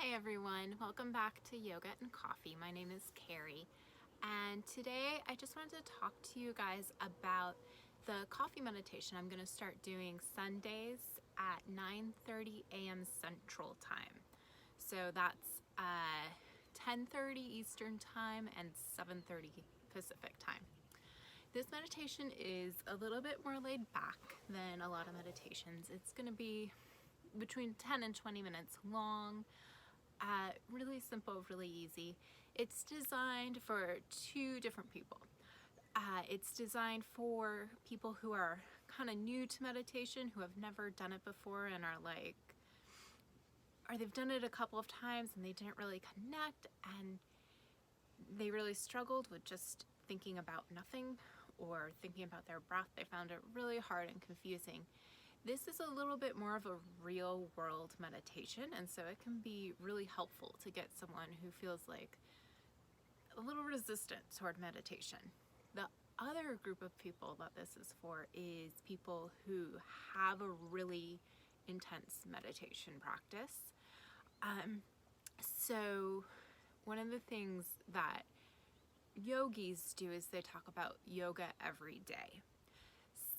Hi everyone, welcome back to Yoga and Coffee. My name is Carrie, and today I just wanted to talk to you guys about the coffee meditation I'm going to start doing Sundays at 9:30 a.m. Central Time. So that's 10:30 Eastern Time and 7:30 Pacific Time. This meditation is a little bit more laid back than a lot of meditations. It's going to be between 10 and 20 minutes long. Really simple, really easy. It's designed for two different people. It's designed for people who are kind of new to meditation, who have never done it before and are like, or they've done it a couple of times and they didn't really connect and they really struggled with just thinking about nothing or thinking about their breath. They found it really hard and confusing. This is a little bit more of a real world meditation, and so it can be really helpful to get someone who feels like a little resistant toward meditation. The other group of people that this is for is people who have a really intense meditation practice. So one of the things that yogis do is they talk about yoga every day.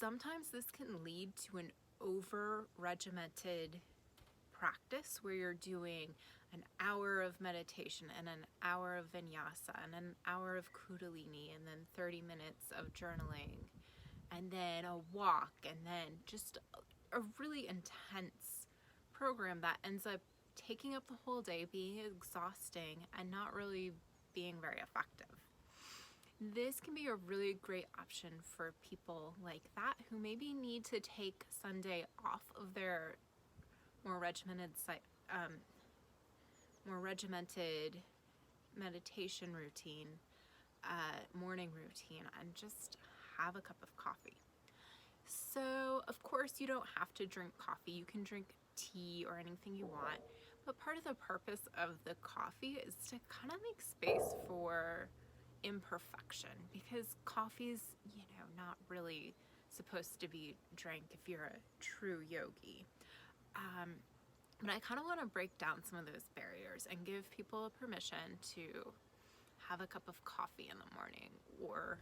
Sometimes this can lead to an over-regimented practice where you're doing an hour of meditation and an hour of vinyasa and an hour of kundalini and then 30 minutes of journaling and then a walk and then just a really intense program that ends up taking up the whole day, being exhausting and not really being very effective. This can be a really great option for people like that who maybe need to take Sunday off of their more regimented meditation routine, morning routine, and just have a cup of coffee. So, of course, you don't have to drink coffee. You can drink tea or anything you want. But part of the purpose of the coffee is to kind of make space for imperfection, because coffee's, not really supposed to be drank if you're a true yogi. But I kind of want to break down some of those barriers and give people a permission to have a cup of coffee in the morning, or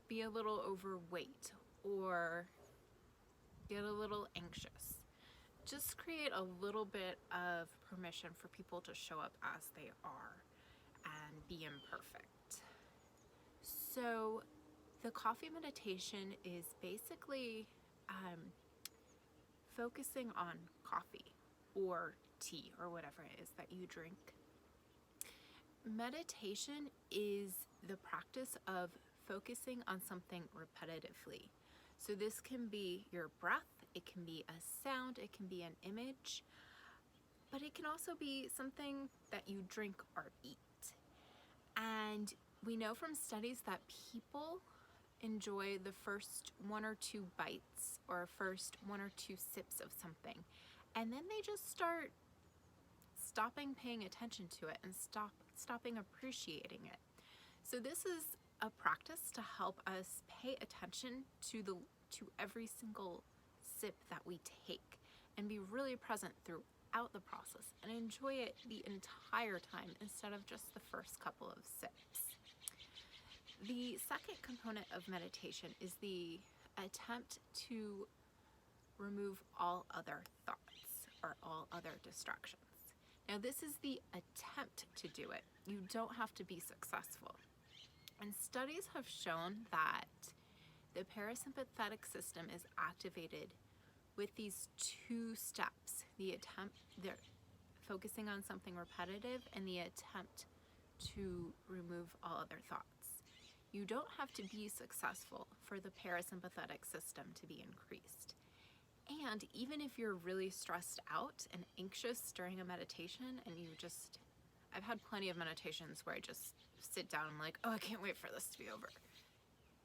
be a little overweight or get a little anxious. Just create a little bit of permission for people to show up as they are and be imperfect. So the coffee meditation is basically focusing on coffee or tea or whatever it is that you drink. Meditation is the practice of focusing on something repetitively. So this can be your breath, it can be a sound, it can be an image, but it can also be something that you drink or eat. And we know from studies that people enjoy the first one or two bites or first one or two sips of something, and then they just start stopping paying attention to it and stopping appreciating it. So this is a practice to help us pay attention to every single sip that we take and be really present throughout the process and enjoy it the entire time instead of just the first couple of sips. The second component of meditation is the attempt to remove all other thoughts or all other distractions. Now, this is the attempt to do it. You don't have to be successful. And studies have shown that the parasympathetic system is activated with these two steps: the focusing on something repetitive and the attempt to remove all other thoughts. You don't have to be successful for the parasympathetic system to be increased. And even if you're really stressed out and anxious during a meditation and I've had plenty of meditations where I just sit down and I'm like, oh, I can't wait for this to be over.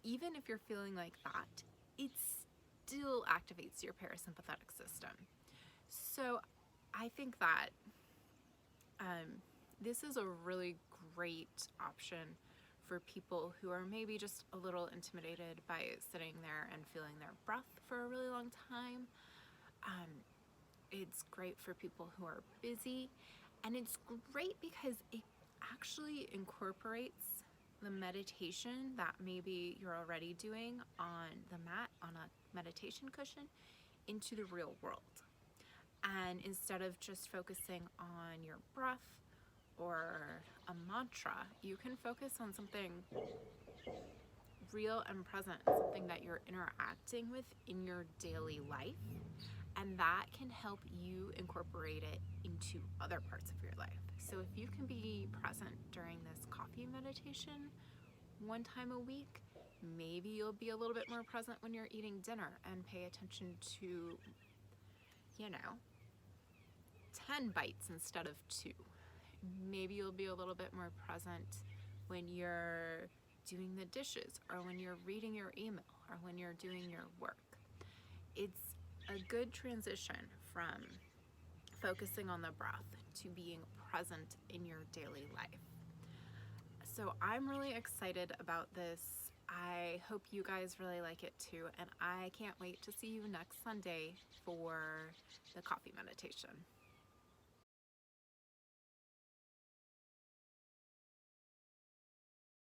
Even if you're feeling like that, it still activates your parasympathetic system. So I think that this is a really great option for people who are maybe just a little intimidated by sitting there and feeling their breath for a really long time. It's great for people who are busy, and it's great because it actually incorporates the meditation that maybe you're already doing on the mat, on a meditation cushion, into the real world. And instead of just focusing on your breath or a mantra, you can focus on something real and present, something that you're interacting with in your daily life. And that can help you incorporate it into other parts of your life. So if you can be present during this coffee meditation one time a week, maybe you'll be a little bit more present when you're eating dinner and pay attention to, 10 bites instead of 2. Maybe you'll be a little bit more present when you're doing the dishes, or when you're reading your email, or when you're doing your work. It's a good transition from focusing on the breath to being present in your daily life. So I'm really excited about this. I hope you guys really like it too, and I can't wait to see you next Sunday for the coffee meditation.